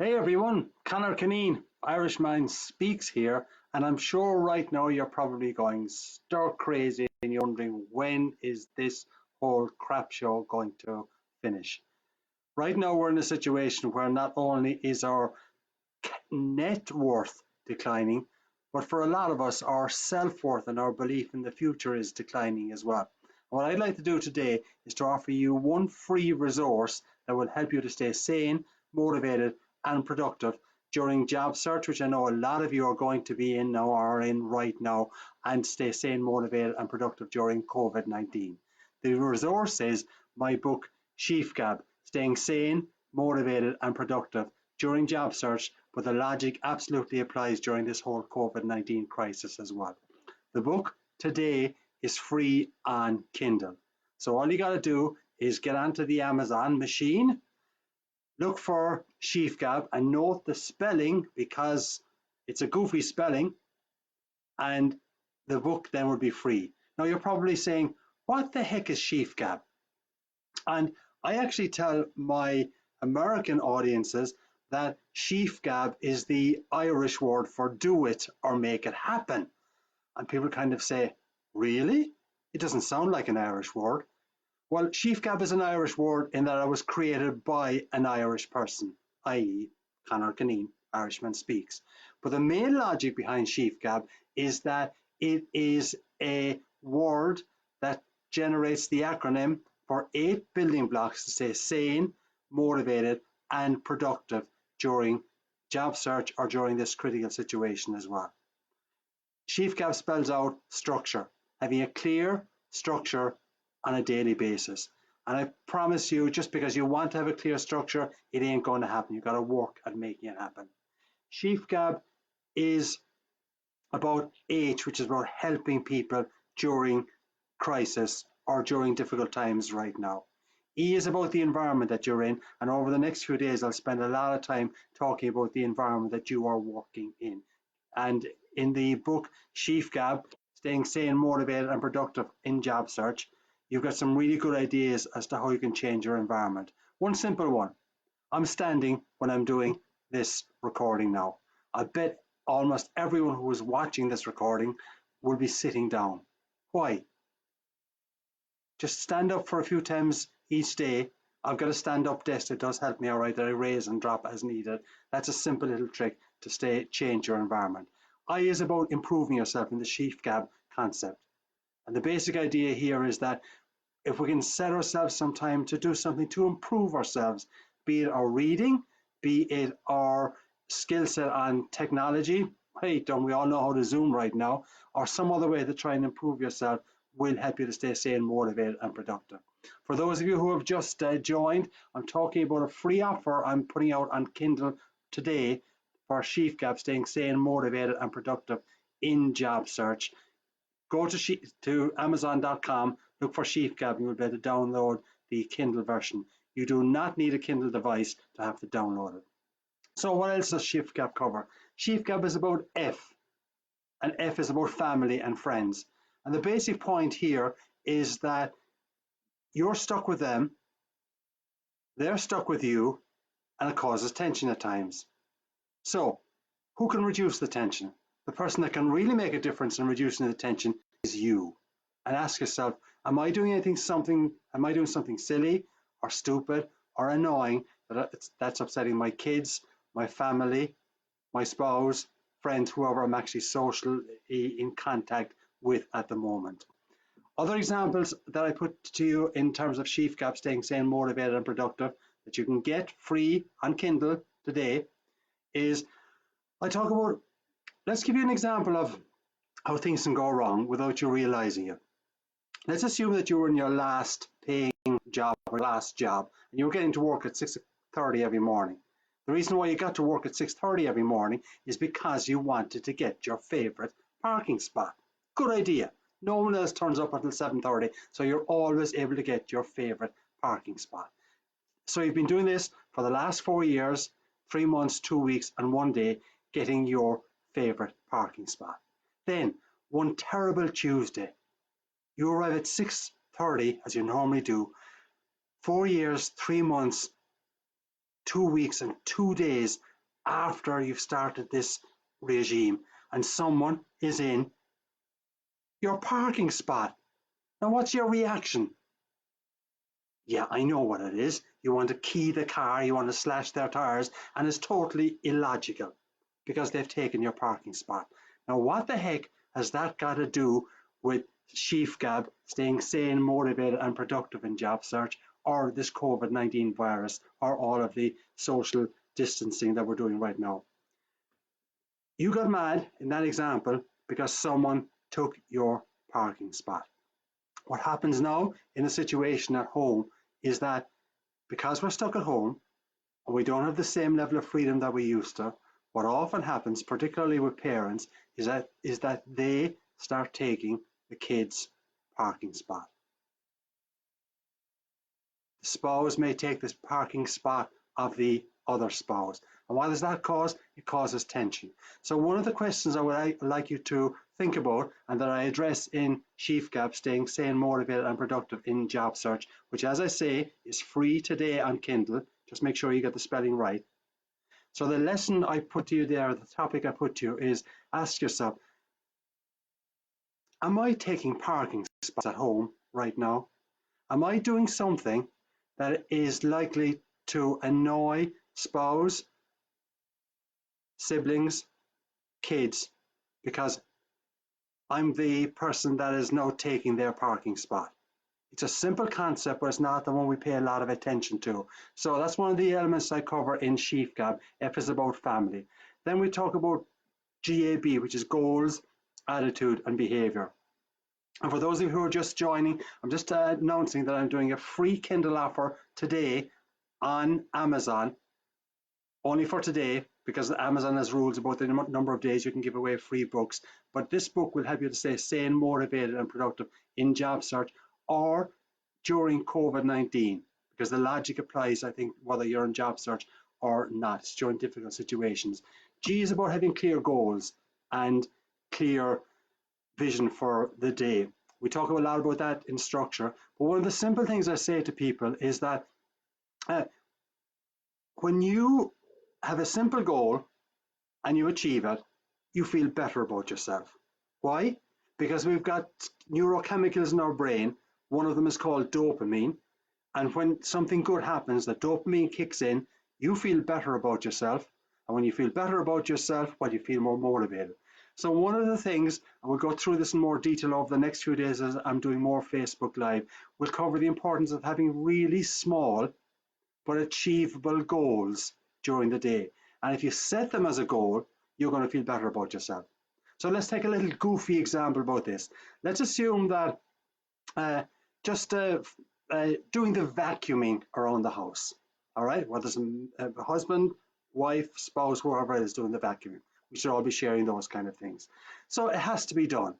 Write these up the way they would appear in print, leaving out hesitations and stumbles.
Hey everyone, Conor Cunneen, Irishman speaks here, and I'm sure right now you're probably going stark crazy and you're wondering when is this whole crap show going to finish. Right now we're in a situation where not only is our net worth declining, but for a lot of us our self-worth and our belief in the future is declining as well. What I'd like to do today is to offer you one free resource that will help you to stay sane, motivated and productive during job search, which I know a lot of you are going to be in now or are in right now, and stay sane, motivated and productive during COVID-19. The resource is my book, Sheaf Gab, Staying Sane, Motivated and Productive during job search, but the logic absolutely applies during this whole COVID-19 crisis as well. The book today is free on Kindle. So all you got to do is get onto the Amazon machine, look for Sheaf Gab and note the spelling because it's a goofy spelling, and the book then will be free. Now you're probably saying, what the heck is Sheaf Gab? And I actually tell my American audiences that Sheaf Gab is the Irish word for do it or make it happen. And people kind of say, really? It doesn't sound like an Irish word. Well, Sheaf Gab is an Irish word in that it was created by an Irish person, i.e. Conor Cunneen, Irishman speaks. But the main logic behind Sheaf Gab is that it is a word that generates the acronym for 8 building blocks to stay sane, motivated and productive during job search or during this critical situation as well. Sheaf Gab spells out structure, having a clear structure on a daily basis. And I promise you, just because you want to have a clear structure, it ain't going to happen. You've got to work at making it happen. Sheaf Gab is about H, which is about helping people during crisis or during difficult times right now. E is about the environment that you're in, and over the next few days I'll spend a lot of time talking about the environment that you are working in. And in the book Sheaf Gab, Staying Sane, Motivated and Productive in Job Search, you've got some really good ideas as to how you can change your environment. One simple one. I'm standing when I'm doing this recording now. I bet almost everyone who is watching this recording will be sitting down. Why? Just stand up for a few times each day. I've got a stand-up desk that does help me all right, that I raise and drop as needed. That's a simple little trick to change your environment. I is about improving yourself in the Sheaf Gab concept. And the basic idea here is that if we can set ourselves some time to do something to improve ourselves, be it our reading, be it our skill set on technology, hey, don't we all know how to Zoom right now, or some other way to try and improve yourself, will help you to stay sane, motivated and productive. For those of you who have just joined, I'm talking about a free offer I'm putting out on Kindle today for Sheaf Gab, Staying Sane, Motivated and Productive in Job Search. Go to Amazon.com, look for Sheaf Gab, and you'll be able to download the Kindle version. You do not need a Kindle device to have to download it. So what else does Sheaf Gab cover? Sheaf Gab is about F, and F is about family and friends. And the basic point here is that you're stuck with them, they're stuck with you, and it causes tension at times. So, who can reduce the tension? The person that can really make a difference in reducing the tension is you. And ask yourself, am I doing something silly or stupid or annoying that's upsetting my kids, my family, my spouse, friends, whoever I'm actually socially in contact with at the moment? Other examples that I put to you in terms of Sheaf Gab, Staying Sane, Motivated and Productive that you can get free on Kindle today is, I talk about, let's give you an example of how things can go wrong without you realizing it. Let's assume that you were in your last paying job or last job and you were getting to work at 6:30 every morning. The reason why you got to work at 6:30 every morning is because you wanted to get your favorite parking spot. Good idea. No one else turns up until 7:30, so you're always able to get your favorite parking spot. So you've been doing this for the last 4 years, 3 months, 2 weeks, and 1 day, getting your favorite parking spot. Then, one terrible Tuesday, you arrive at 6:30, as you normally do, 4 years, 3 months, 2 weeks, and 2 days after you've started this regime and someone is in your parking spot. Now, what's your reaction? Yeah, I know what it is. You want to key the car, you want to slash their tires, and it's totally illogical because they've taken your parking spot. Now, what the heck has that got to do with Chief Gab staying sane, motivated, and productive in job search, or this COVID-19 virus, or all of the social distancing that we're doing right now? You got mad in that example because someone took your parking spot. What happens now in a situation at home is that because we're stuck at home and we don't have the same level of freedom that we used to, what often happens, particularly with parents, is that they start taking the kids' parking spot. The spouse may take this parking spot of the other spouse. And what does that cause? It causes tension. So one of the questions I would like you to think about, and that I address in Chief Gab, staying sane, motivated, and productive in job search, which, as I say, is free today on Kindle. Just make sure you get the spelling right. So the lesson I put to you there, the topic I put to you is, ask yourself, am I taking parking spots at home right now? Am I doing something that is likely to annoy spouse, siblings, kids, because I'm the person that is now taking their parking spot? It's a simple concept, but it's not the one we pay a lot of attention to. So that's one of the elements I cover in Chief Gab. F is about family. Then we talk about GAB, which is goals, attitude, and behavior. And for those of you who are just joining, I'm just announcing that I'm doing a free Kindle offer today on Amazon, only for today, because Amazon has rules about the number of days you can give away free books. But this book will help you to stay sane, motivated, and productive in job search or during COVID-19, because the logic applies, I think, whether you're in job search or not. It's during difficult situations. G is about having clear goals and clear vision for the day. We talk a lot about that in structure, but one of the simple things I say to people is that when you have a simple goal and you achieve it, you feel better about yourself. Why? Because we've got neurochemicals in our brain. One of them is called dopamine, and when something good happens, the dopamine kicks in, you feel better about yourself, and when you feel better about yourself, well, you feel more motivated. So one of the things, and we'll go through this in more detail over the next few days as I'm doing more Facebook Live, we'll cover the importance of having really small but achievable goals during the day. And if you set them as a goal, you're going to feel better about yourself. So let's take a little goofy example about this. Let's assume that just doing the vacuuming around the house, all right? Whether it's a husband, wife, spouse, whoever is doing the vacuuming. We should all be sharing those kind of things. So it has to be done.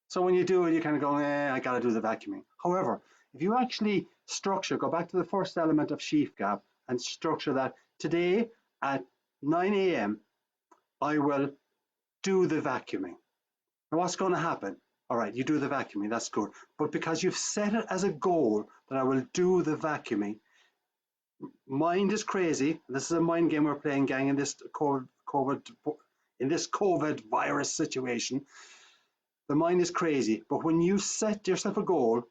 So when you do it, you kind of go, I got to do the vacuuming. However, if you actually structure, go back to the first element of Chief Gab and structure that today at 9 a.m., I will do the vacuuming. Now what's going to happen? All right, you do the vacuuming, that's good. But because you've set it as a goal that I will do the vacuuming, mind is crazy. This is a mind game we're playing, gang, in this COVID virus situation. The mind is crazy, but when you set yourself a goal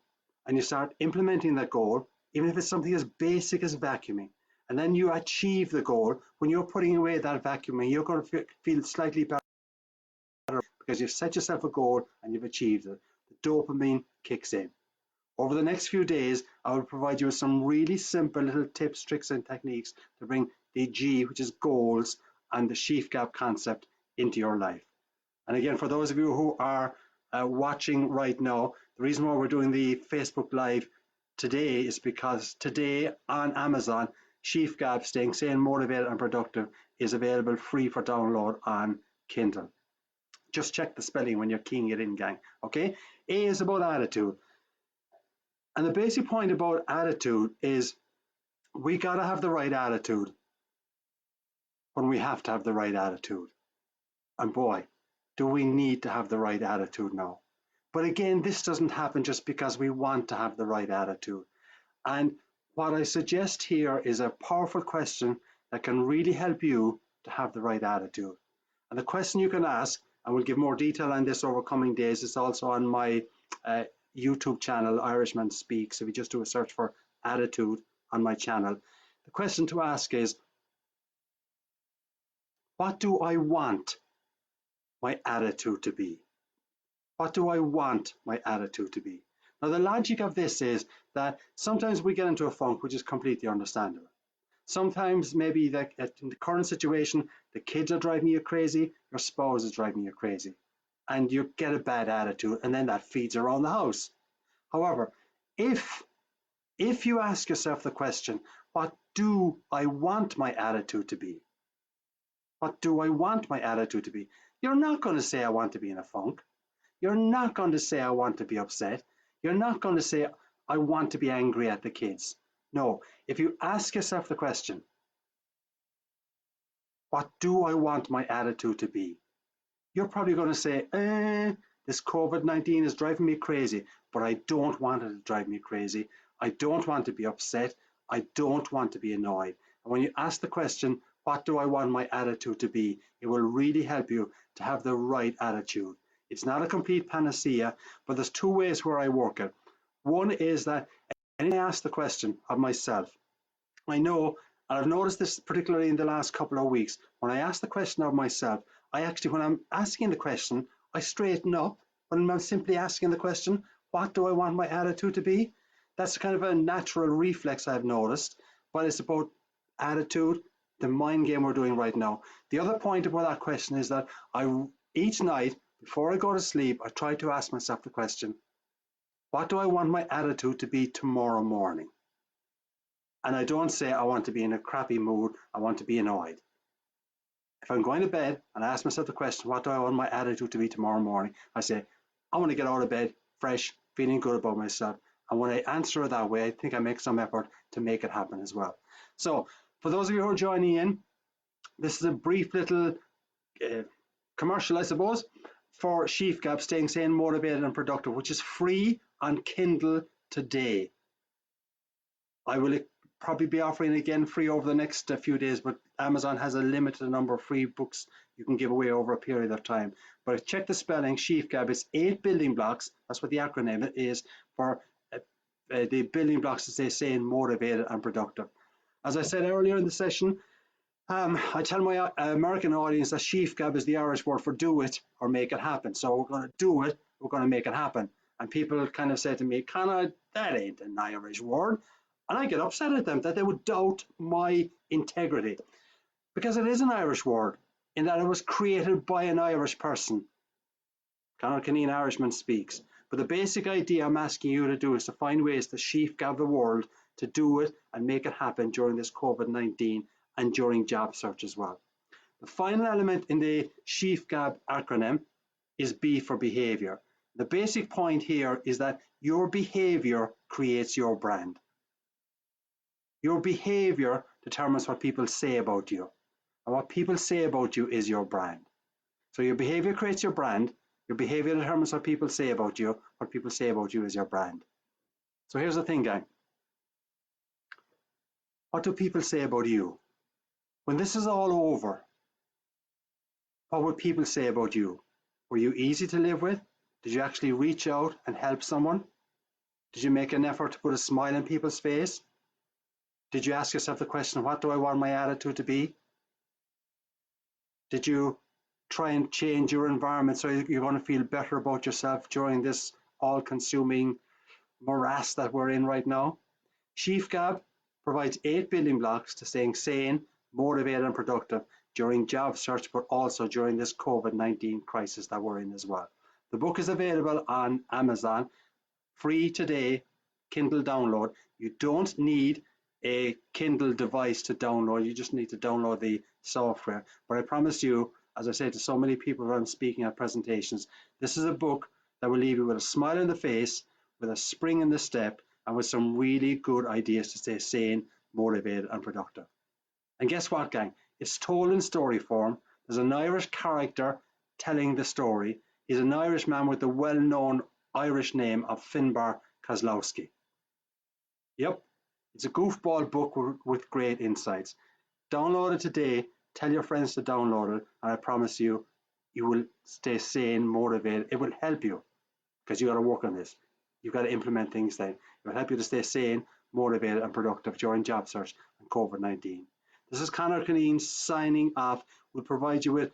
and you start implementing that goal, even if it's something as basic as vacuuming, and then you achieve the goal, when you're putting away that vacuuming, you're going to feel slightly better because you've set yourself a goal and you've achieved it. The dopamine kicks in. Over the next few days, I will provide you with some really simple little tips, tricks, and techniques to bring the G, which is goals, and the Chief Gab concept into your life. And again, for those of you who are watching right now, the reason why we're doing the Facebook Live today is because today on Amazon, Chief Gab, Staying Sane, Motivated, and Productive is available free for download on Kindle. Just check the spelling when you're keying it in, gang. Okay? A is about attitude. And the basic point about attitude is we got to have the right attitude when we have to have the right attitude. And boy, do we need to have the right attitude now. But again, this doesn't happen just because we want to have the right attitude. And what I suggest here is a powerful question that can really help you to have the right attitude. And the question you can ask, and we'll give more detail on this over coming days, it's also on my YouTube channel, Irishman Speaks. If you just do a search for attitude on my channel, the question to ask is, what do I want my attitude to be? What do I want my attitude to be? Now, the logic of this is that sometimes we get into a funk, which is completely understandable. Sometimes maybe that in the current situation, the kids are driving you crazy, your spouse is driving you crazy, and you get a bad attitude, and then that feeds around the house. However, if you ask yourself the question, what do I want my attitude to be? What do I want my attitude to be? You're not going to say, I want to be in a funk. You're not going to say, I want to be upset. You're not going to say, I want to be angry at the kids. No, if you ask yourself the question, what do I want my attitude to be? You're probably going to say, this COVID-19 is driving me crazy, but I don't want it to drive me crazy. I don't want to be upset. I don't want to be annoyed. And when you ask the question, what do I want my attitude to be? It will really help you to have the right attitude. It's not a complete panacea, but there's two ways where I work it. One is that I ask the question of myself. I know, and I've noticed this particularly in the last couple of weeks, when I ask the question of myself, when I'm asking the question, I straighten up. When I'm simply asking the question, what do I want my attitude to be? That's kind of a natural reflex I've noticed, but it's about attitude, the mind game we're doing right now. The other point about that question is that each night, before I go to sleep, I try to ask myself the question, what do I want my attitude to be tomorrow morning? And I don't say I want to be in a crappy mood, I want to be annoyed. If I'm going to bed and I ask myself the question, what do I want my attitude to be tomorrow morning? I say, I want to get out of bed fresh, feeling good about myself. And when I answer it that way, I think I make some effort to make it happen as well. So for those of you who are joining in, this is a brief little commercial, I suppose, for Sheaf Gap, Staying Sane, Motivated and Productive, which is free on Kindle today. I will probably be offering it again free over the next few days, but Amazon has a limited number of free books you can give away over a period of time. But check the spelling, Sheaf Gap, it's 8 building blocks, that's what the acronym is, for the building blocks to stay sane, motivated and productive. As I said earlier in the session, I tell my American audience that Sheaf Gab is the Irish word for do it or make it happen. So we're going to do it, we're going to make it happen. And people kind of say to me, Conor, that ain't an Irish word. And I get upset at them that they would doubt my integrity. Because it is an Irish word, in that it was created by an Irish person. Conor Cunneen, Irishman Speaks. But the basic idea I'm asking you to do is to find ways to Sheaf Gab the world, to do it and make it happen during this COVID-19 and during job search as well. The final element in the Sheaf Gab acronym is B for behavior. The basic point here is that your behavior creates your brand. Your behavior determines what people say about you. And what people say about you is your brand. So your behavior creates your brand. Your behavior determines what people say about you. What people say about you is your brand. So here's the thing, gang. What do people say about you? When this is all over, what would people say about you? Were you easy to live with? Did you actually reach out and help someone? Did you make an effort to put a smile on people's face? Did you ask yourself the question, what do I want my attitude to be? Did you try and change your environment so you're going to feel better about yourself during this all-consuming morass that we're in right now? Sheaf Gab provides 8 building blocks to staying sane, motivated and productive during job search, but also during this COVID-19 crisis that we're in as well. The book is available on Amazon, free today, Kindle download. You don't need a Kindle device to download, you just need to download the software. But I promise you, as I say to so many people when I'm speaking at presentations, this is a book that will leave you with a smile on the face, with a spring in the step, and with some really good ideas to stay sane, motivated and productive. And guess what, gang? It's told in story form. There's an Irish character telling the story. He's an Irishman with the well-known Irish name of Finbar Kozlowski. Yep, it's a goofball book with great insights. Download it today. Tell your friends to download it, and I promise you, you will stay sane, motivated. It will help you because you got to work on this. You've got to implement things then. It will help you to stay sane, motivated, and productive during job search and COVID-19. This is Conor Cunneen signing off. We'll provide you with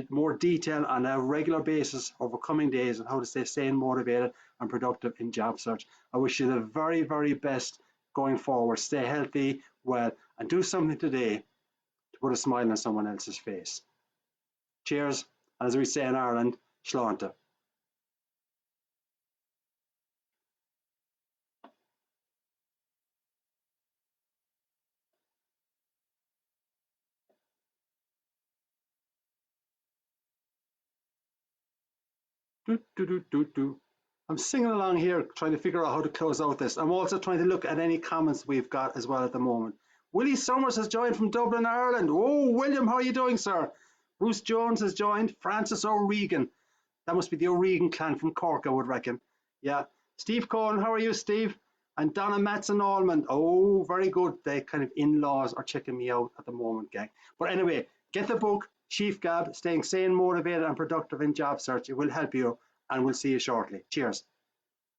more detail on a regular basis over coming days on how to stay sane, motivated, and productive in job search. I wish you the very, very best going forward. Stay healthy, well, and do something today to put a smile on someone else's face. Cheers, and as we say in Ireland, Sláinte. Do, do, do, do, do. I'm singing along here, trying to figure out how to close out this. I'm also trying to look at any comments we've got as well at the moment. Willie Summers has joined from Dublin, Ireland. Oh, William, how are you doing, sir? Bruce Jones has joined. Francis O'Regan. That must be the O'Regan clan from Cork, I would reckon. Yeah. Steve Cohen, how are you, Steve? And Donna Matson Allman. Oh, very good. The kind of in-laws are checking me out at the moment, gang. But anyway, get the book, Chief Gab, Staying Sane, Motivated and Productive in Job Search. It will help you, and we'll see you shortly. Cheers.